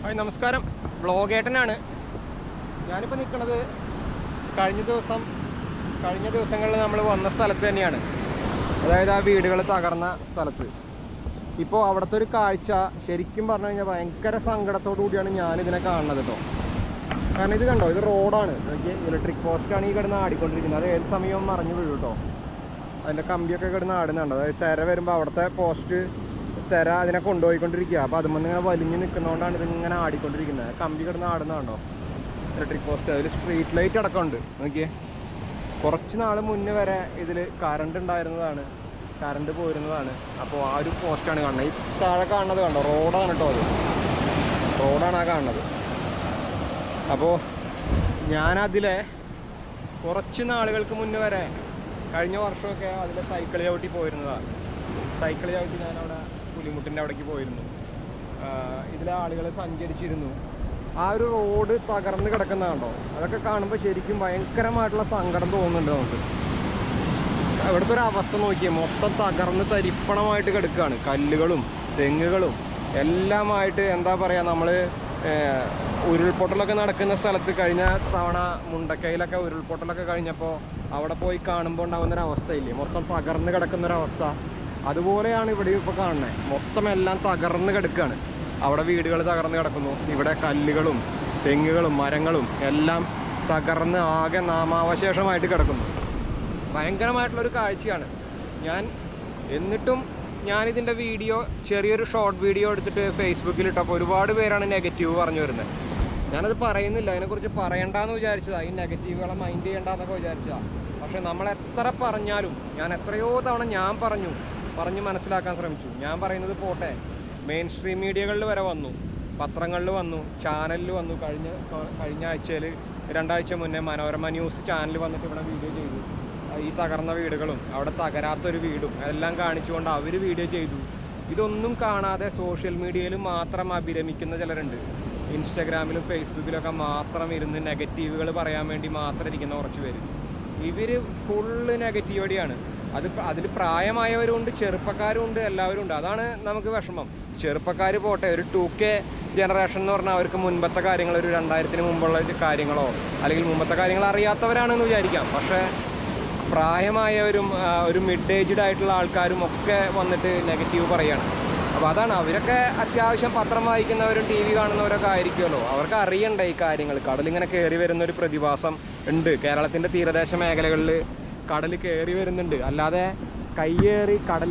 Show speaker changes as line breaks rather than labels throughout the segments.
Hi നമസ്കാരം, വ്ളോഗേട്ടനാണ്. ഞാനിപ്പോൾ നിൽക്കുന്നത് കഴിഞ്ഞ ദിവസങ്ങളിൽ നമ്മൾ വന്ന സ്ഥലത്ത് തന്നെയാണ്. അതായത് ആ വീടുകൾ തകർന്ന സ്ഥലത്ത്. ഇപ്പോൾ അവിടുത്തെ ഒരു കാഴ്ച ശരിക്കും പറഞ്ഞു കഴിഞ്ഞാൽ ഭയങ്കര സങ്കടത്തോടു കൂടിയാണ് ഞാനിതിനെ കാണുന്നത് കേട്ടോ. കാരണം ഇത് കണ്ടോ, ഇത് റോഡാണ്. ഇലക്ട്രിക് പോസ്റ്റാണ് ഈ കിടന്ന് ആടിക്കൊണ്ടിരിക്കുന്നത്. അത് ഏത് സമയവും മറിഞ്ഞു വീഴും കേട്ടോ. അതിൻ്റെ കമ്പിയൊക്കെ കിടന്ന് ആടുന്നുണ്ട്. അതായത് തിര വരുമ്പോൾ അവിടുത്തെ പോസ്റ്റ് തിര അതിനെ കൊണ്ടുപോയിക്കൊണ്ടിരിക്കുക. അപ്പോൾ അതുമ്പോൾ ഇങ്ങനെ വലിഞ്ഞ് നിൽക്കുന്നതുകൊണ്ടാണ് ഇതിങ്ങനെ ആടിക്കൊണ്ടിരിക്കുന്നത്. കമ്പി കിടന്ന് ആടുന്നതാണോ ഇലക്ട്രിക് പോസ്റ്റ്. അതിൽ സ്ട്രീറ്റ് ലൈറ്റ് അടക്കമുണ്ട്. നോക്കിയേ, കുറച്ച് നാൾ മുന്നേ വരെ ഇതിൽ കറണ്ട് ഉണ്ടായിരുന്നതാണ്, കറണ്ട് പോരുന്നതാണ്. അപ്പോൾ ആ ഒരു പോസ്റ്റാണ് കാണുന്നത്. ഈ താഴെ കാണുന്നത് കണ്ടോ, റോഡാണ് കേട്ടോ. അത് റോഡാണ് ആ കാണുന്നത്. അപ്പോൾ ഞാനതിലെ കുറച്ച് നാളുകൾക്ക് മുന്നേ വരെ കഴിഞ്ഞ വർഷമൊക്കെ അതിലെ സൈക്കിൾ ചവിട്ടി പോയിരുന്നതാണ്. സൈക്കിൾ ചവിട്ടി ഞാനവിടെ പുലിമുട്ടിൻ്റെ അവിടേക്ക് പോയിരുന്നു. ഇതിലെ ആളുകൾ സഞ്ചരിച്ചിരുന്നു. ആ ഒരു റോഡ് തകർന്ന് കിടക്കുന്നതാണോ, അതൊക്കെ കാണുമ്പോൾ ശരിക്കും ഭയങ്കരമായിട്ടുള്ള സങ്കടം തോന്നുന്നുണ്ട് നമുക്ക്. ഇവിടുത്തെ ഒരു അവസ്ഥ നോക്കിയേ, മൊത്തം തകർന്ന് തരിപ്പണമായിട്ട് കിടക്കുകയാണ്. കല്ലുകളും തെങ്ങുകളും എല്ലാമായിട്ട്. എന്താ പറയുക, നമ്മൾ ഉരുൾപൊട്ടലൊക്കെ നടക്കുന്ന സ്ഥലത്ത് കഴിഞ്ഞ തവണ മുണ്ടക്കയിലൊക്കെ ഉരുൾപൊട്ടലൊക്കെ കഴിഞ്ഞപ്പോൾ അവിടെ പോയി കാണുമ്പോൾ ഉണ്ടാകുന്നൊരവസ്ഥയില്ലേ, മൊത്തം തകർന്ന് കിടക്കുന്നൊരവസ്ഥ. അതുപോലെയാണ് ഇവിടെ ഇപ്പോൾ കാണുന്നത്. മൊത്തം എല്ലാം തകർന്ന് കിടക്കുകയാണ്. അവിടെ വീടുകൾ തകർന്ന് കിടക്കുന്നു. ഇവിടെ കല്ലുകളും തെങ്ങുകളും മരങ്ങളും എല്ലാം തകർന്ന് ആകെ നാമാവശേഷമായിട്ട് കിടക്കുന്നു. ഭയങ്കരമായിട്ടുള്ളൊരു കാഴ്ചയാണ്. എന്നിട്ടും ഞാനിതിൻ്റെ വീഡിയോ, ചെറിയൊരു ഷോർട്ട് വീഡിയോ എടുത്തിട്ട് ഫേസ്ബുക്കിലിട്ടപ്പോൾ ഒരുപാട് പേരാണ് നെഗറ്റീവ് പറഞ്ഞു വരുന്നത്. ഞാനത് പറയുന്നില്ല, അതിനെക്കുറിച്ച് പറയണ്ടെന്ന് വിചാരിച്ചതാണ്. ഈ നെഗറ്റീവുകളെ മൈൻഡ് ചെയ്യേണ്ടെന്നൊക്കെ വിചാരിച്ചതാണ്. പക്ഷെ നമ്മൾ എത്ര പറഞ്ഞാലും, ഞാൻ എത്രയോ തവണ പറഞ്ഞ് മനസ്സിലാക്കാൻ ശ്രമിച്ചു. ഞാൻ പറയുന്നത് പോട്ടെ, മെയിൻ സ്ട്രീം മീഡിയകളിൽ വരെ വന്നു, പത്രങ്ങളിൽ വന്നു, ചാനലിൽ വന്നു. കഴിഞ്ഞ ആഴ്ചയിൽ 2 ആഴ്ച മുന്നേ മനോരമ ന്യൂസ് ചാനൽ വന്നിട്ട് ഇവിടെ വീഡിയോ ചെയ്തു. ഈ തകർന്ന വീടുകളും അവിടെ തകരാത്തൊരു വീടും എല്ലാം കാണിച്ചുകൊണ്ട് അവർ വീഡിയോ ചെയ്തു. ഇതൊന്നും കാണാതെ സോഷ്യൽ മീഡിയയിൽ മാത്രം അഭിരമിക്കുന്ന ചിലരുണ്ട്. ഇൻസ്റ്റഗ്രാമിലും ഫേസ്ബുക്കിലൊക്കെ മാത്രം ഇരുന്ന് നെഗറ്റീവുകൾ പറയാൻ വേണ്ടി മാത്രം ഇരിക്കുന്ന കുറച്ച് പേര്. ഇവർ ഫുള്ള് നെഗറ്റീവടിയാണ്. അതിൽ പ്രായമായവരുണ്ട്, ചെറുപ്പക്കാരുണ്ട്, എല്ലാവരും ഉണ്ട്. അതാണ് നമുക്ക് വിഷമം. ചെറുപ്പക്കാർ പോട്ടെ, ഒരു 2K ജനറേഷൻ എന്ന് പറഞ്ഞാൽ അവർക്ക് മുൻപത്തെ കാര്യങ്ങൾ, ഒരു 2000-ന് മുമ്പുള്ള കാര്യങ്ങളോ അല്ലെങ്കിൽ മുമ്പത്തെ കാര്യങ്ങൾ അറിയാത്തവരാണെന്ന് വിചാരിക്കാം. പക്ഷേ പ്രായമായവരും ഒരു മിഡ് ഏജ്ഡ് ആയിട്ടുള്ള ആൾക്കാരും ഒക്കെ വന്നിട്ട് നെഗറ്റീവ് പറയുകയാണ്. അപ്പോൾ അതാണ്, അവരൊക്കെ അത്യാവശ്യം പത്രം വായിക്കുന്നവരും TV കാണുന്നവരൊക്കെ ആയിരിക്കുമല്ലോ. അവർക്ക് അറിയണ്ട ഈ കാര്യങ്ങൾ. കടലിങ്ങനെ കയറി വരുന്നൊരു പ്രതിഭാസം ഉണ്ട്. കേരളത്തിൻ്റെ തീരദേശ മേഖലകളിൽ കടൽ കയറി വരുന്നുണ്ട്. അല്ലാതെ കടൽ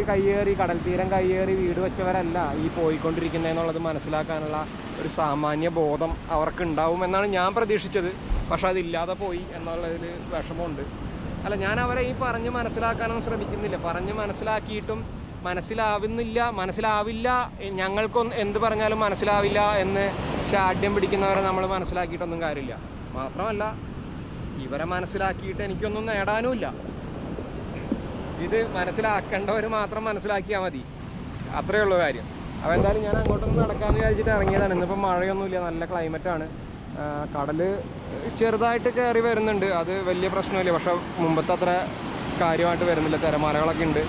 കയ്യേറി കടൽ തീരം കയ്യേറി വീട് വെച്ചവരല്ല ഈ പോയിക്കൊണ്ടിരിക്കുന്നതെന്നുള്ളത് മനസ്സിലാക്കാനുള്ള ഒരു സാമാന്യ ബോധം അവർക്കുണ്ടാവുമെന്നാണ് ഞാൻ പ്രതീക്ഷിച്ചത്. പക്ഷെ അതില്ലാതെ പോയി എന്നുള്ളതിൽ വിഷമമുണ്ട്. അല്ല, ഞാൻ അവരെ ഈ പറഞ്ഞ് മനസ്സിലാക്കാനൊന്നും ശ്രമിക്കുന്നില്ല. പറഞ്ഞ് മനസ്സിലാക്കിയിട്ടും മനസ്സിലാവില്ല, ഞങ്ങൾക്കൊന്നും എന്ത് പറഞ്ഞാലും മനസ്സിലാവില്ല എന്ന് ശാഠ്യം പിടിക്കുന്നവരെ നമ്മൾ മനസ്സിലാക്കിയിട്ടൊന്നും കാര്യമില്ല. മാത്രമല്ല, ഇവരെ മനസ്സിലാക്കിയിട്ട് എനിക്കൊന്നും നേടാനുമില്ല. ഇത് മനസ്സിലാക്കേണ്ടവർ മാത്രം മനസ്സിലാക്കിയാൽ മതി, അത്രയേ ഉള്ളൂ കാര്യം. അപ്പോൾ എന്തായാലും ഞാൻ അങ്ങോട്ടൊന്ന് നടക്കാമെന്ന് വിചാരിച്ചിട്ട് ഇറങ്ങിയതാണ്. ഇന്നിപ്പോൾ മഴയൊന്നുമില്ല, നല്ല ക്ലൈമറ്റാണ്. കടൽ ചെറുതായിട്ട് കയറി വരുന്നുണ്ട്, അത് വലിയ പ്രശ്നമില്ല. പക്ഷേ മുമ്പത്തെ അത്ര കാര്യമായിട്ട് വരുന്നില്ല. തിരമാലകളൊക്കെ ഉണ്ട്.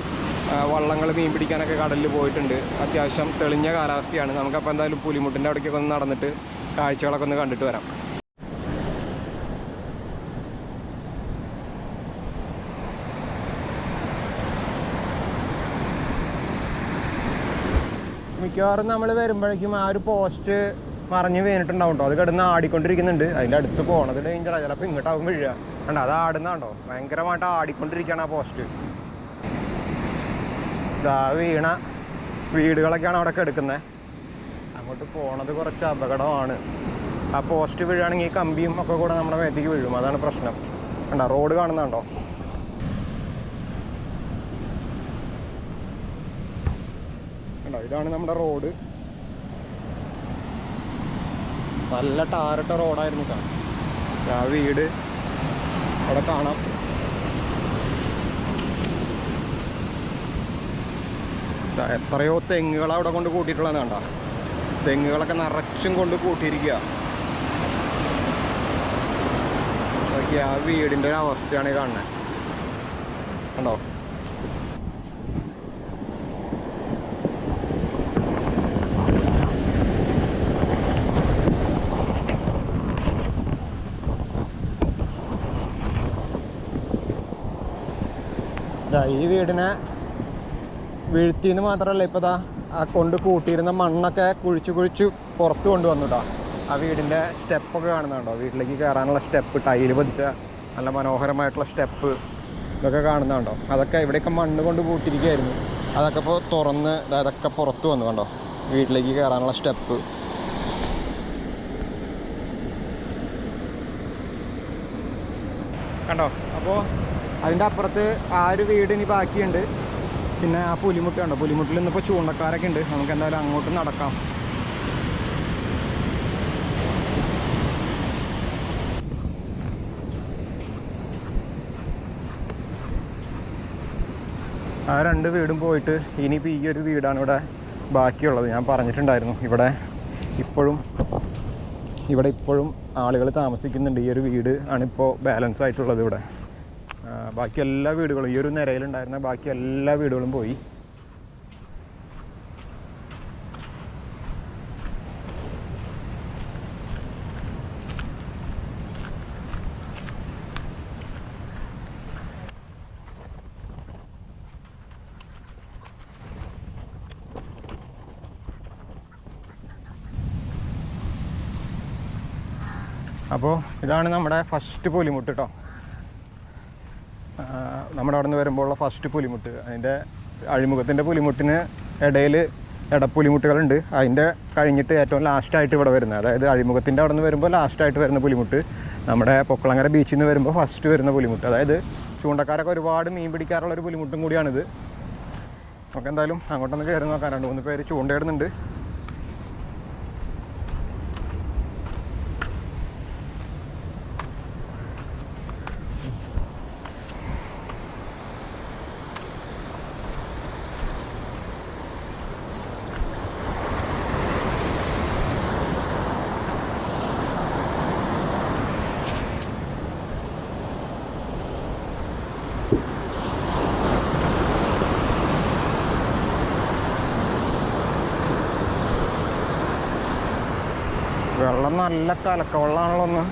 വള്ളങ്ങൾ മീൻ പിടിക്കാനൊക്കെ കടലിൽ പോയിട്ടുണ്ട്. അത്യാവശ്യം തെളിഞ്ഞ കാലാവസ്ഥയാണ്. നമുക്കപ്പോൾ എന്തായാലും പുലിമുട്ടിൻ്റെ അവിടേക്കൊക്കെ ഒന്ന് നടന്നിട്ട് കാഴ്ചകളൊക്കെ ഒന്ന് കണ്ടിട്ട് വരാം. മിക്കവാറും നമ്മൾ വരുമ്പോഴേക്കും ആ ഒരു പോസ്റ്റ് മറിഞ്ഞ് വീണിട്ടുണ്ടാവും കേട്ടോ. അത് കിടന്ന് ആടിക്കൊണ്ടിരിക്കുന്നുണ്ട്. അതിൻ്റെ അടുത്ത് പോകണത് ഡേഞ്ചറാണ്. ചിലപ്പോൾ ഇങ്ങോട്ടാവും വീഴുക. കണ്ടോ, അത് ആടുന്നുണ്ടോ, ഭയങ്കരമായിട്ട് ആടിക്കൊണ്ടിരിക്കുകയാണ് ആ പോസ്റ്റ്. ഇതാ വീണ വീടുകളൊക്കെയാണ് അവിടെ കിടക്കുന്നത്. അങ്ങോട്ട് പോണത് കുറച്ച് അപകടമാണ്. ആ പോസ്റ്റ് വീഴുകയാണെങ്കിൽ ഈ കമ്പിയും ഒക്കെ കൂടെ നമ്മുടെ മേത്തേക്ക് വീഴും. അതാണ് പ്രശ്നം. കണ്ടോ, റോഡ് കാണുന്നുണ്ടോ. ഇതാണ് നമ്മുടെ റോഡ്. നല്ല ടാറിട്ട റോഡായിരുന്നു. ആ വീട് അവിടെ കാണാം. എത്രയോ തെങ്ങുകൾ അവിടെ കൊണ്ട് കൂട്ടിയിട്ടുള്ളത് കണ്ട. തെങ്ങുകളൊക്കെ നിറച്ചും കൊണ്ട് കൂട്ടിയിരിക്കുക. ആ വീടിൻ്റെ ഒരു അവസ്ഥയാണ് ഈ കാണുന്നത്. കണ്ടോ, ഈ വീടിനെ വീഴ്ത്തിന്ന് മാത്രമല്ല, ഇപ്പോൾ ദാ ആ കൊണ്ട് കൂട്ടിയിരുന്ന മണ്ണൊക്കെ കുഴിച്ച് പുറത്ത് കൊണ്ടുവന്നുട്ടോ. ആ വീടിൻ്റെ സ്റ്റെപ്പൊക്കെ കാണുന്നുണ്ടോ? വീട്ടിലേക്ക് കയറാനുള്ള സ്റ്റെപ്പ്, ടൈല് പതിച്ച നല്ല മനോഹരമായിട്ടുള്ള സ്റ്റെപ്പ് ഇതൊക്കെ കാണുന്നുണ്ടോ? അതൊക്കെ ഇവിടെയൊക്കെ മണ്ണ് കൊണ്ട് കൂട്ടിയിരിക്കുകയായിരുന്നു. അതൊക്കെ ഇപ്പോൾ തുറന്ന് അതൊക്കെ പുറത്ത് വന്നു കണ്ടോ, വീട്ടിലേക്ക് കയറാനുള്ള സ്റ്റെപ്പ്. കണ്ടോ? അപ്പോൾ അതിൻ്റെ അപ്പുറത്ത് ആ ഒരു വീട് ഇനി ബാക്കിയുണ്ട്. പിന്നെ ആ പുലിമുട്ട് കണ്ടോ? പുലിമുട്ടിൽ ഇന്നിപ്പോൾ ചൂണ്ടക്കാരൊക്കെ ഉണ്ട്. നമുക്ക് എന്തായാലും അങ്ങോട്ട് നടക്കാം. ആ രണ്ട് വീടും പോയിട്ട് ഇനിയിപ്പോൾ ഈ ഒരു വീടാണ് ഇവിടെ ബാക്കിയുള്ളത്. ഞാൻ പറഞ്ഞിട്ടുണ്ടായിരുന്നു ഇവിടെ ഇപ്പോഴും ആളുകൾ താമസിക്കുന്നുണ്ട്. ഈ ഒരു വീട് ആണിപ്പോൾ ബാലൻസ് ആയിട്ടുള്ളത് ഇവിടെ. ബാക്കി എല്ലാ വീടുകളും, ഈ ഒരു നിരയിലുണ്ടായിരുന്ന ബാക്കി എല്ലാ വീടുകളും പോയി. അപ്പോൾ ഇതാണ് നമ്മുടെ ഫസ്റ്റ് പുലിമുട്ട് കേട്ടോ. നമ്മുടെ അവിടെ നിന്ന് വരുമ്പോഴുള്ള ഫസ്റ്റ് പുലിമുട്ട്. അതിൻ്റെ അഴിമുഖത്തിൻ്റെ പുലിമുട്ടിന് ഇടയിൽ ഇടപ്പുലിമുട്ടുകളുണ്ട്. അതിൻ്റെ കഴിഞ്ഞിട്ട് ഏറ്റവും ലാസ്റ്റായിട്ട് ഇവിടെ വരുന്നത്, അതായത് അഴിമുഖത്തിൻ്റെ അവിടെ നിന്ന് വരുമ്പോൾ ലാസ്റ്റായിട്ട് വരുന്ന പുലിമുട്ട്, നമ്മുടെ പൊക്കുളങ്ങര ബീച്ചിൽ നിന്ന് വരുമ്പോൾ ഫസ്റ്റ് വരുന്ന പുലിമുട്ട്. അതായത് ചൂണ്ടക്കാരൊക്കെ ഒരുപാട് മീൻ പിടിക്കാറുള്ളൊരു പുലിമുട്ടും കൂടിയാണിത്. നമുക്ക് എന്തായാലും അങ്ങോട്ടൊന്ന് കയറി നോക്കാൻ. 2-3 പേര് ചൂണ്ടയിടുന്നുണ്ട്. വെള്ളം നല്ല കലക്ക വെള്ളമാണല്ലോ ഒന്ന്.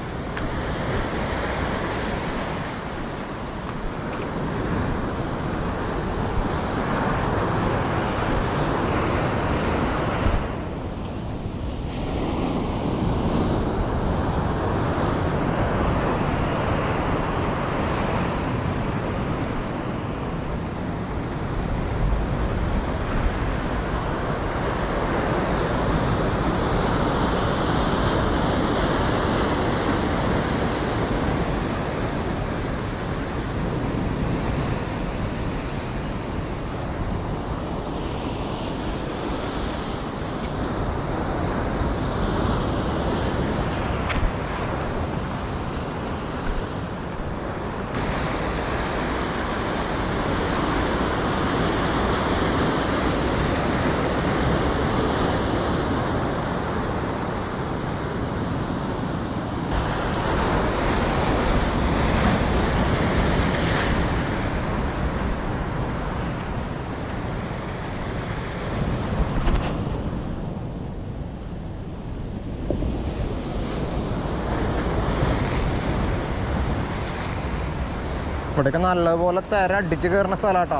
ഇവിടെയൊക്കെ നല്ലതുപോലെ തിര അടിച്ച് കയറുന്ന സ്ഥലമാട്ടോ.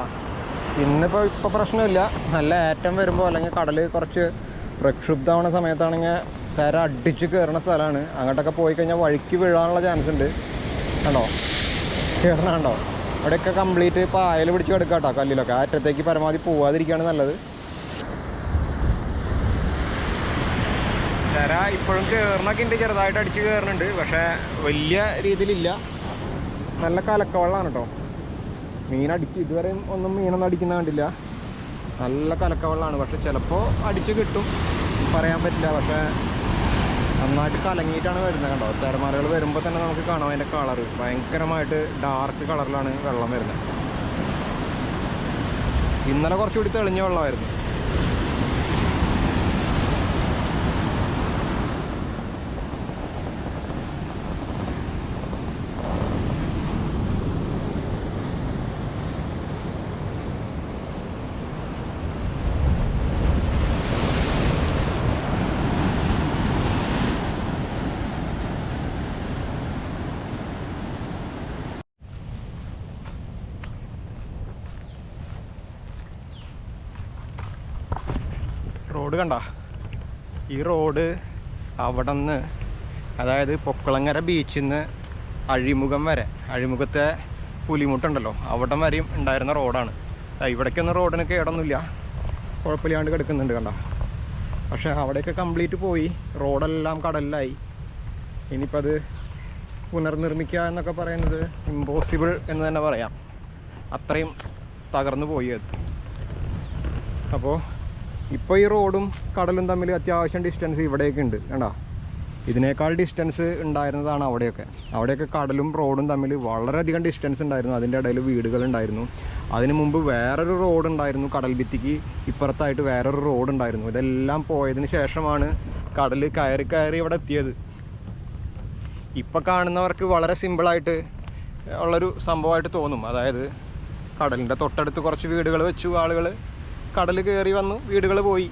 ഇപ്പോൾ പ്രശ്നമില്ല. നല്ല ഏറ്റം വരുമ്പോൾ അല്ലെങ്കിൽ കടൽ കുറച്ച് പ്രക്ഷുബ്ധമാവുന്ന സമയത്താണെങ്കിൽ തിര അടിച്ച് കയറുന്ന സ്ഥലമാണ്. അങ്ങോട്ടൊക്കെ പോയി കഴിഞ്ഞാൽ വഴിക്ക് വീഴാനുള്ള ചാൻസ് ഉണ്ട്. കണ്ടോ കയറണ കണ്ടോ? ഇവിടെയൊക്കെ കംപ്ലീറ്റ് പായൽ പിടിച്ച് കിടക്കുക കേട്ടോ. കല്ലിലൊക്കെ അറ്റത്തേക്ക് പരമാവധി പോവാതിരിക്കുകയാണ് നല്ലത്. തിര ഇപ്പോഴും കയറണൊക്കെ ഉണ്ട്, ചെറുതായിട്ട് അടിച്ച് കയറുന്നുണ്ട്. പക്ഷേ വലിയ രീതിയിലില്ല. നല്ല കലക്കവെള്ളമാണ് കേട്ടോ. ഇതുവരെ ഒന്നും മീനൊന്നും അടിക്കുന്ന കണ്ടില്ല. നല്ല കലക്കവെള്ളമാണ്. പക്ഷെ ചിലപ്പോൾ അടിച്ച് കിട്ടും, പറയാൻ പറ്റില്ല. പക്ഷേ നന്നായിട്ട് കലങ്ങിയിട്ടാണ് വരുന്നത് കണ്ടോ. തിരമാലകൾ വരുമ്പോൾ തന്നെ നമുക്ക് കാണാം അതിൻ്റെ കളറ് ഭയങ്കരമായിട്ട് ഡാർക്ക് കളറിലാണ് വെള്ളം വരുന്നത്. ഇന്നലെ കുറച്ചുകൂടി തെളിഞ്ഞ വെള്ളമായിരുന്നു. റോഡ് കണ്ട. ഈ റോഡ് അവിടെ നിന്ന്, അതായത് പൊക്കുളങ്ങര ബീച്ചിൽ നിന്ന് അഴിമുഖം വരെ, അഴിമുഖത്തെ പുലിമുട്ടുണ്ടല്ലോ അവിടം വരെയും ഉണ്ടായിരുന്ന റോഡാണ്. ഇവിടേക്കൊന്നും റോഡിന് കേടൊന്നുമില്ല, കുഴപ്പമില്ലാണ്ട് കിടക്കുന്നുണ്ട് കണ്ട. പക്ഷേ അവിടെയൊക്കെ കംപ്ലീറ്റ് പോയി, റോഡെല്ലാം കടലിലായി. ഇനിയിപ്പോൾ അത് പുനർനിർമ്മിക്കുക എന്നൊക്കെ പറയുന്നത് ഇമ്പോസിബിൾ എന്ന് തന്നെ പറയാം, അത്രയും തകർന്നു പോയി അത്. അപ്പോൾ ഇപ്പോൾ ഈ റോഡും കടലും തമ്മിൽ അത്യാവശ്യം ഡിസ്റ്റൻസ് ഇവിടെയൊക്കെ ഉണ്ട് കണ്ടോ. ഇതിനേക്കാൾ ഡിസ്റ്റൻസ് ഉണ്ടായിരുന്നതാണ് അവിടെയൊക്കെ കടലും റോഡും തമ്മിൽ വളരെയധികം ഡിസ്റ്റൻസ് ഉണ്ടായിരുന്നു. അതിൻ്റെ ഇടയിൽ വീടുകളുണ്ടായിരുന്നു. അതിന് മുമ്പ് വേറൊരു റോഡ് ഉണ്ടായിരുന്നു, കടൽ ഭിത്തിക്ക് ഇപ്പുറത്തായിട്ട് വേറൊരു റോഡ് ഉണ്ടായിരുന്നു. ഇതെല്ലാം പോയതിന് ശേഷമാണ് കടൽ കയറി ഇവിടെ എത്തിയത്. ഇപ്പം കാണുന്നവർക്ക് വളരെ സിമ്പിളായിട്ട് ഉള്ളൊരു സംഭവമായിട്ട് തോന്നും. അതായത് കടലിൻ്റെ തൊട്ടടുത്ത് കുറച്ച് വീടുകൾ വെച്ചു, ആളുകൾ കടൽ കയറി വന്നു, വീടുകൾ പോയി.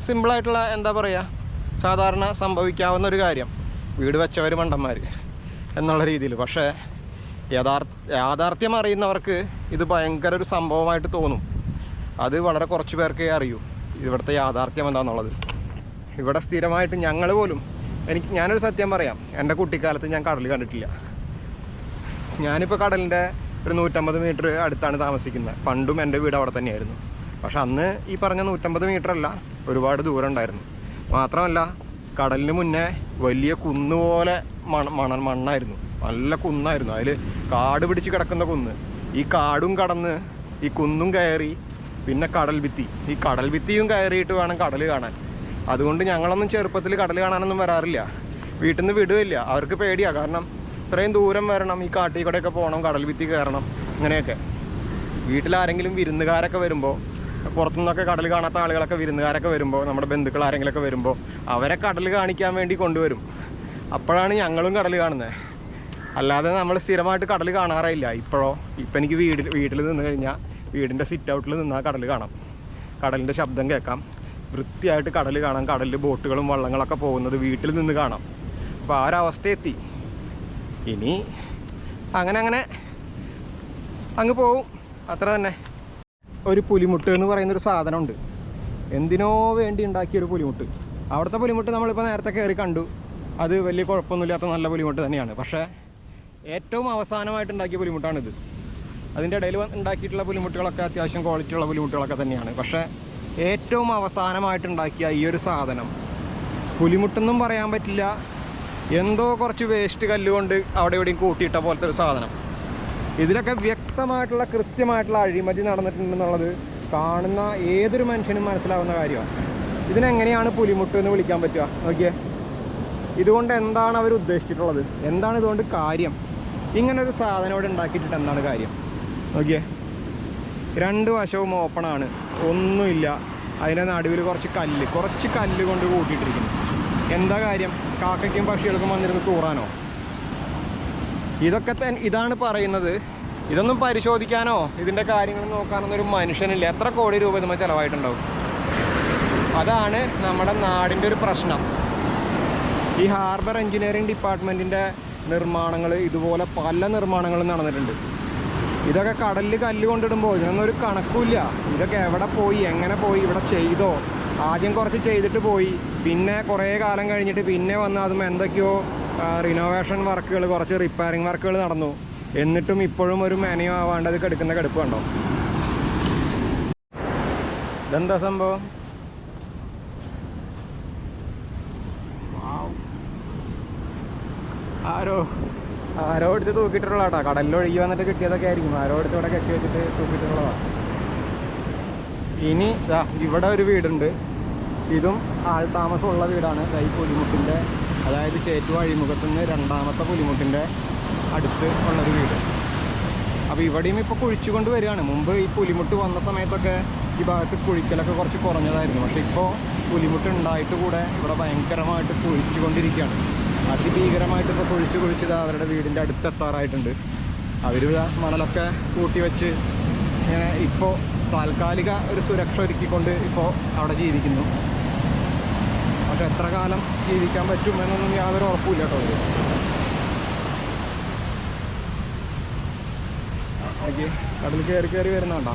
സിമ്പിളായിട്ടുള്ള എന്താ പറയുക, സാധാരണ സംഭവിക്കാവുന്ന ഒരു കാര്യം, വീട് വെച്ചവർ മണ്ടന്മാർ എന്നുള്ള രീതിയിൽ. പക്ഷേ യാഥാർത്ഥ്യം അറിയുന്നവർക്ക് ഇത് ഭയങ്കര ഒരു സംഭവമായിട്ട് തോന്നും. അത് വളരെ കുറച്ച് പേർക്കേ അറിയൂ ഇവിടുത്തെ യാഥാർത്ഥ്യം എന്താണെന്നുള്ളത്. ഇവിടെ സ്ഥിരമായിട്ട് ഞങ്ങൾ പോലും, ഞാനൊരു സത്യം പറയാം, എൻ്റെ കുട്ടിക്കാലത്ത് ഞാൻ കടൽ കണ്ടിട്ടില്ല. ഞാനിപ്പോൾ കടലിൻ്റെ ഒരു 150 മീറ്റർ അടുത്താണ് താമസിക്കുന്നത്. പണ്ടും എൻ്റെ വീട് അവിടെ തന്നെയായിരുന്നു. പക്ഷെ അന്ന് ഈ പറഞ്ഞ 150 മീറ്റർ അല്ല, ഒരുപാട് ദൂരം ഉണ്ടായിരുന്നു. മാത്രമല്ല കടലിന് മുന്നേ വലിയ കുന്നുപോലെ മണ്ണായിരുന്നു, നല്ല കുന്നായിരുന്നു. അതിൽ കാട് പിടിച്ച് കിടക്കുന്ന കുന്ന്. ഈ കാടും കടന്ന് ഈ കുന്നും കയറി പിന്നെ കടൽ ഭിത്തി, ഈ കടൽ ഭിത്തിയും കയറിയിട്ട് വേണം കടൽ കാണാൻ. അതുകൊണ്ട് ഞങ്ങളൊന്നും ചെറുപ്പത്തിൽ കടൽ കാണാനൊന്നും വരാറില്ല, വീട്ടിൽ നിന്ന് വിടുകയില്ല. അവർക്ക് പേടിയാണ്, കാരണം ഇത്രയും ദൂരം വരണം, ഈ കാട്ടിൽ കൂടെയൊക്കെ പോകണം, കടൽ ഭിത്തി കയറണം, അങ്ങനെയൊക്കെ. വീട്ടിലാരെങ്കിലും വിരുന്നുകാരൊക്കെ വരുമ്പോൾ, പുറത്തുനിന്നൊക്കെ കടൽ കാണാത്ത ആളുകളൊക്കെ വിരുന്നുകാരൊക്കെ വരുമ്പോൾ, നമ്മുടെ ബന്ധുക്കൾ ആരെങ്കിലുമൊക്കെ വരുമ്പോൾ അവരെ കടൽ കാണിക്കാൻ വേണ്ടി കൊണ്ടുവരും. അപ്പോഴാണ് ഞങ്ങളും കടൽ കാണുന്നത്. അല്ലാതെ നമ്മൾ സ്ഥിരമായിട്ട് കടൽ കാണാറില്ല. ഇപ്പം എനിക്ക് വീട്ടിൽ നിന്ന് കഴിഞ്ഞാൽ വീടിൻ്റെ സിറ്റ് ഔട്ടിൽ നിന്നാൽ കടൽ കാണാം, കടലിൻ്റെ ശബ്ദം കേൾക്കാം, വൃത്തിയായിട്ട് കടൽ കാണാം, കടലിൽ ബോട്ടുകളും വള്ളങ്ങളൊക്കെ പോകുന്നത് വീട്ടിൽ നിന്ന് കാണാം. അപ്പോൾ ആ ഒരവസ്ഥയെത്തി. ഇനി അങ്ങനെ അങ്ങ് പോവും, അത്ര തന്നെ. ഒരു പുലിമുട്ട് എന്ന് പറയുന്നൊരു സാധനമുണ്ട്, എന്തിനോ വേണ്ടി ഉണ്ടാക്കിയൊരു പുലിമുട്ട്. അവിടുത്തെ പുലിമുട്ട് നമ്മളിപ്പോൾ നേരത്തെ കയറി കണ്ടു, അത് വലിയ കുഴപ്പമൊന്നുമില്ലാത്ത നല്ല പുലിമുട്ട് തന്നെയാണ്. പക്ഷേ ഏറ്റവും അവസാനമായിട്ട് ഉണ്ടാക്കിയ പുലിമുട്ടാണിത്. അതിൻ്റെ ഇടയിൽ ഉണ്ടാക്കിയിട്ടുള്ള പുലിമുട്ടുകളൊക്കെ അത്യാവശ്യം ക്വാളിറ്റിയുള്ള പുലിമുട്ടുകളൊക്കെ തന്നെയാണ്. പക്ഷേ ഏറ്റവും അവസാനമായിട്ട് ഉണ്ടാക്കിയ ഈ ഒരു സാധനം പുലിമുട്ടെന്നും പറയാൻ പറ്റില്ല, എന്തോ കുറച്ച് വേസ്റ്റ് കല്ലുകൊണ്ട് അവിടെ എവിടെയും കൂട്ടിയിട്ട പോലത്തെ ഒരു സാധനം. ഇതിലൊക്കെ വ്യക്തമായിട്ടുള്ള കൃത്യമായിട്ടുള്ള അഴിമതി നടന്നിട്ടുണ്ടെന്നുള്ളത് കാണുന്ന ഏതൊരു മനുഷ്യനും മനസ്സിലാവുന്ന കാര്യമാണ്. ഇതിനെങ്ങനെയാണ് പുലിമുട്ട് എന്ന് വിളിക്കാൻ പറ്റുക? നോക്കിയേ, ഇതുകൊണ്ട് എന്താണ് അവർ ഉദ്ദേശിച്ചിട്ടുള്ളത്? എന്താണ് ഇതുകൊണ്ട് കാര്യം? ഇങ്ങനൊരു സാധനം ഇവിടെ ഉണ്ടാക്കിയിട്ടിട്ട് എന്താണ് കാര്യം? നോക്കിയേ, രണ്ട് വശവും ഓപ്പണാണ്, ഒന്നുമില്ല. അതിൻ്റെ നടുവിൽ കുറച്ച് കല്ല് കൊണ്ട് കൂട്ടിയിട്ടിരിക്കുന്നു. എന്താ കാര്യം? കാക്കയ്ക്കും പക്ഷികൾക്കും വന്നിരുന്ന് തൂറാനോ? ഇതാണ് പറയുന്നത്. ഇതൊന്നും പരിശോധിക്കാനോ ഇതിൻ്റെ കാര്യങ്ങൾ നോക്കാനൊന്നും ഒരു മനുഷ്യനില്ല. എത്ര കോടി രൂപ ഇതുമ്പോൾ ചിലവായിട്ടുണ്ടാവും? അതാണ് നമ്മുടെ നാടിൻ്റെ ഒരു പ്രശ്നം. ഈ ഹാർബർ എഞ്ചിനീയറിംഗ് ഡിപ്പാർട്ട്മെൻറ്റിൻ്റെ നിർമ്മാണങ്ങൾ, ഇതുപോലെ പല നിർമ്മാണങ്ങളും നടന്നിട്ടുണ്ട്. ഇതൊക്കെ കടലിൽ കല്ല് കൊണ്ടിടുമ്പോൾ ഇതിനൊന്നും ഒരു കണക്കുമില്ല. ഇതൊക്കെ എവിടെ പോയി, എങ്ങനെ പോയി, ഇവിടെ ചെയ്തോ? ആദ്യം കുറച്ച് ചെയ്തിട്ട് പോയി, പിന്നെ കുറേ കാലം കഴിഞ്ഞിട്ട് പിന്നെ വന്ന് അതും എന്തൊക്കെയോ റിനോവേഷൻ വർക്കുകൾ, കുറച്ച് റിപ്പയറിങ് വർക്കുകൾ നടന്നു. എന്നിട്ടും ഇപ്പോഴും ഒരു മെനയോ ആവാണ്ട് അത് കെടുക്കുന്ന കടുപ്പ് കണ്ടോ? ഇതെന്താ സംഭവം? ആരോ എടുത്ത് തൂക്കിയിട്ടുള്ള കേട്ടോ. കടലിലൊഴുകി വന്നിട്ട് കിട്ടിയതൊക്കെ ആയിരിക്കും. ആരോ എടുത്ത് ഇവിടെ കെട്ടി വെച്ചിട്ട് തൂക്കിയിട്ടുള്ളതാണ്. ഇനി ഇവിടെ ഒരു വീടുണ്ട്. ഇതും ആൾ താമസമുള്ള വീടാണ്. ഈ പുലിമുട്ടിൻ്റെ, അതായത് ചേറ്റു അഴിമുഖത്തു നിന്ന് രണ്ടാമത്തെ പുലിമുട്ടിൻ്റെ അടുത്ത് ഉള്ളൊരു വീട്. അപ്പോൾ ഇവിടെയും ഇപ്പോൾ കുഴിച്ചുകൊണ്ട് വരികയാണ്. മുമ്പ് ഈ പുലിമുട്ട് വന്ന സമയത്തൊക്കെ ഈ ഭാഗത്ത് കുഴിക്കലൊക്കെ കുറച്ച് കുറഞ്ഞതായിരുന്നു. പക്ഷേ ഇപ്പോൾ പുലിമുട്ട് ഉണ്ടായിട്ട് കൂടെ ഇവിടെ ഭയങ്കരമായിട്ട് കുഴിച്ചുകൊണ്ടിരിക്കുകയാണ്. അതിഭീകരമായിട്ട് ഇപ്പോൾ കുഴിച്ചത് അവരുടെ വീടിൻ്റെ അടുത്തെത്താറായിട്ടുണ്ട്. അവർ മണലൊക്കെ കൂട്ടി വെച്ച് ഇങ്ങനെ ഇപ്പോൾ താൽക്കാലിക ഒരു സുരക്ഷ ഒരുക്കിക്കൊണ്ട് ഇപ്പോൾ അവിടെ ജീവിക്കുന്നു. പക്ഷെ എത്ര കാലം ജീവിക്കാൻ പറ്റും എന്നൊന്നും യാതൊരു ഉറപ്പില്ല കേട്ടോ. കടൽ കയറി വരുന്നുണ്ടോ?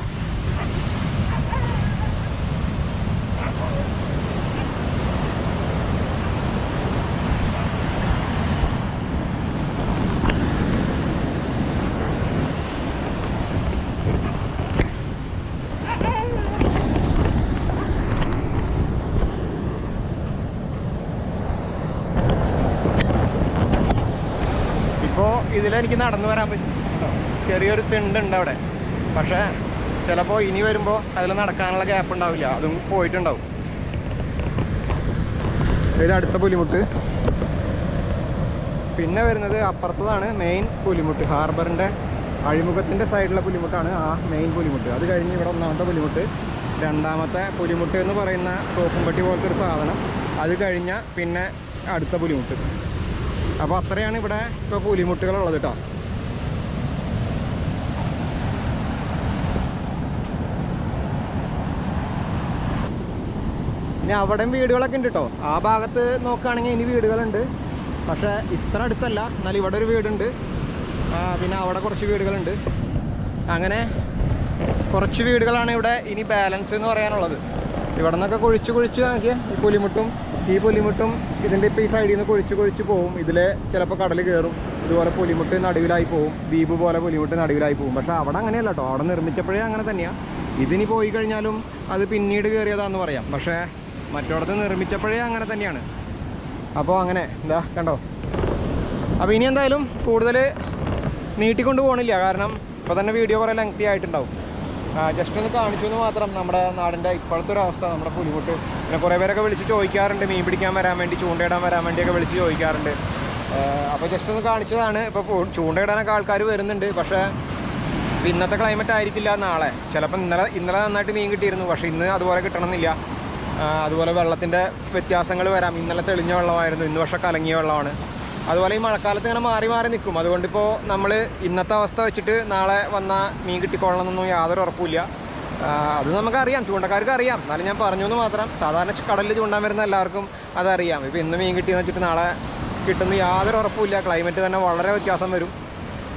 ഇപ്പോൾ ഇതിലെനിക്ക് നടന്നു വരാൻ പറ്റും. ചെറിയൊരു തിണ്ടുണ്ട് അവിടെ, പക്ഷേ ചിലപ്പോൾ ഇനി വരുമ്പോൾ അതിൽ നടക്കാനുള്ള ഗ്യാപ്പ് ഉണ്ടാവില്ല, അതും പോയിട്ടുണ്ടാവും. ഇത് അടുത്ത പുലിമുട്ട്. പിന്നെ വരുന്നത് അപ്പുറത്തതാണ് മെയിൻ പുലിമുട്ട്. ഹാർബറിൻ്റെ അഴിമുഖത്തിൻ്റെ സൈഡിലെ പുലിമുട്ടാണ് ആ മെയിൻ പുലിമുട്ട്. അത് കഴിഞ്ഞ് ഇവിടെ ഒന്നാമത്തെ പുലിമുട്ട്, രണ്ടാമത്തെ പുലിമുട്ട് എന്ന് പറയുന്ന സോപ്പും പെട്ടി പോലത്തെ ഒരു സാധനം. അത് കഴിഞ്ഞാൽ പിന്നെ അടുത്ത പുലിമുട്ട്. അപ്പോൾ അത്രയാണ് ഇവിടെ ഇപ്പോൾ പുലിമുട്ടുകളുള്ളത് കേട്ടോ. ഇനി അവിടെയും വീടുകളൊക്കെ ഉണ്ട് കേട്ടോ. ആ ഭാഗത്ത് നോക്കുകയാണെങ്കിൽ ഇനി വീടുകളുണ്ട്, പക്ഷേ ഇത്ര അടുത്തല്ല. എന്നാൽ ഇവിടെ ഒരു വീടുണ്ട്, പിന്നെ അവിടെ കുറച്ച് വീടുകളുണ്ട്. അങ്ങനെ കുറച്ച് വീടുകളാണ് ഇവിടെ ഇനി ബാലൻസ് എന്ന് പറയാനുള്ളത്. ഇവിടെ നിന്നൊക്കെ കുഴിച്ച് നോക്കിയാൽ ഈ പുലിമുട്ടും ഇതിൻ്റെ ഇപ്പോൾ ഈ സൈഡിൽ നിന്ന് കുഴിച്ച് പോവും. ഇതിൽ ചിലപ്പോൾ കടൽ കയറും. ഇതുപോലെ പുലിമുട്ട് നടുവിലായി പോവും, ദ്വീപ് പോലെ പുലിമുട്ട് നടുവിലായി പോവും. പക്ഷേ അവിടെ അങ്ങനെയല്ല കേട്ടോ. അവിടെ നിർമ്മിച്ചപ്പോഴേ അങ്ങനെ തന്നെയാണ്. ഇതിനി പോയി കഴിഞ്ഞാലും അത് പിന്നീട് കയറിയതാണെന്ന് പറയാം, പക്ഷേ മറ്റോടത്ത് നിർമ്മിച്ചപ്പോഴേ അങ്ങനെ തന്നെയാണ്. അപ്പോൾ അങ്ങനെ എന്താ കണ്ടോ. അപ്പോൾ ഇനി എന്തായാലും കൂടുതൽ നീട്ടിക്കൊണ്ട് പോകണില്ല, കാരണം ഇപ്പോൾ തന്നെ വീഡിയോ കുറേ ലെങ്തി ആയിട്ടുണ്ടാവും. ജസ്റ്റ് ഒന്ന് കാണിച്ചു എന്ന് മാത്രം നമ്മുടെ നാടിൻ്റെ ഇപ്പോഴത്തെ ഒരു അവസ്ഥ, നമ്മുടെ പുലിമുട്ട്. പിന്നെ കുറേ പേരൊക്കെ വിളിച്ച് ചോദിക്കാറുണ്ട്, മീൻ പിടിക്കാൻ വരാൻ വേണ്ടി, ചൂണ്ടയിടാൻ വരാൻ വേണ്ടിയൊക്കെ വിളിച്ച് ചോദിക്കാറുണ്ട്. അപ്പോൾ ജസ്റ്റ് ഒന്ന് കാണിച്ചതാണ്. ഇപ്പോൾ ചൂണ്ടയിടാനൊക്കെ ആൾക്കാർ വരുന്നുണ്ട്, പക്ഷേ ഇന്നത്തെ ക്ലൈമറ്റ് ആയിരിക്കില്ല നാളെ. ചിലപ്പോൾ ഇന്നലെ നന്നായിട്ട് മീൻ കിട്ടിയിരുന്നു, പക്ഷേ ഇന്ന് അതുപോലെ കിട്ടണമെന്നില്ല. അതുപോലെ വെള്ളത്തിൻ്റെ വ്യത്യാസങ്ങൾ വരാം. ഇന്നലെ തെളിഞ്ഞ വെള്ളമായിരുന്നു, ഇന്ന് പക്ഷേ കലങ്ങിയ വെള്ളമാണ്. അതുപോലെ ഈ മഴക്കാലത്ത് ഇങ്ങനെ മാറി നിൽക്കും. അതുകൊണ്ടിപ്പോൾ നമ്മൾ ഇന്നത്തെ അവസ്ഥ വെച്ചിട്ട് നാളെ വന്ന മീൻ കിട്ടിക്കൊള്ളണമെന്നൊന്നും യാതൊരു ഉറപ്പില്ല. അത് നമുക്കറിയാം, ചൂണ്ടക്കാർക്ക് അറിയാം. എന്നാലും ഞാൻ പറഞ്ഞു എന്ന് മാത്രം. സാധാരണ കടലിൽ ചൂണ്ടാൻ വരുന്ന എല്ലാവർക്കും അതറിയാം. ഇപ്പോൾ ഇന്ന് മീൻ കിട്ടിയെന്ന് വെച്ചിട്ട് നാളെ കിട്ടുന്ന യാതൊരു ഉറപ്പില്ല. ക്ലൈമറ്റ് തന്നെ വളരെ വ്യത്യാസം വരും.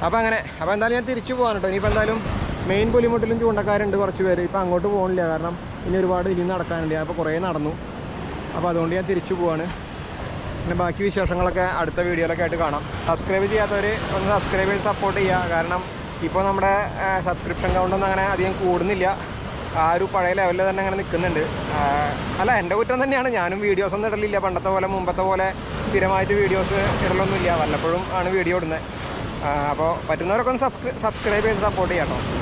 അപ്പോൾ എന്തായാലും ഞാൻ തിരിച്ചു പോകാൻ കേട്ടോ. ഇനിയിപ്പോൾ എന്തായാലും മെയിൻ പുലിമുട്ടിലും ചൂണ്ടക്കാരുണ്ട് കുറച്ച് പേര്. ഇപ്പോൾ അങ്ങോട്ട് പോകണില്ല, കാരണം ഇനി ഒരുപാട് ഇനി നടക്കാനുണ്ട്. അപ്പോൾ കുറേ നടന്നു. അപ്പോൾ അതുകൊണ്ട് ഞാൻ തിരിച്ചു പോവാണ്. പിന്നെ ബാക്കി വിശേഷങ്ങളൊക്കെ അടുത്ത വീഡിയോയിലൊക്കെ ആയിട്ട് കാണാം. സബ്സ്ക്രൈബ് ചെയ്യാത്തവർ ഒന്ന് സബ്സ്ക്രൈബ് ചെയ്ത് സപ്പോർട്ട് ചെയ്യുക. കാരണം ഇപ്പോൾ നമ്മുടെ സബ്സ്ക്രിപ്ഷൻ കൗണ്ടൊന്നും അങ്ങനെ അധികം കൂടുന്നില്ല. ആ ഒരു പഴയ ലെവലിൽ തന്നെ അങ്ങനെ നിൽക്കുന്നുണ്ട്. അല്ല, എൻ്റെ കുറ്റം തന്നെയാണ്. ഞാനും വീഡിയോസൊന്നും ഇടലില്ല പണ്ടത്തെ പോലെ, മുമ്പത്തെ പോലെ സ്ഥിരമായിട്ട് വീഡിയോസ് ഇടലൊന്നുമില്ല. വല്ലപ്പോഴും ആണ് വീഡിയോ ഇടുന്നത്. അപ്പോൾ പറ്റുന്നവരൊക്കെ ഒന്ന് സബ്സ്ക്രൈബ് ചെയ്ത് സപ്പോർട്ട് ചെയ്യാം കേട്ടോ.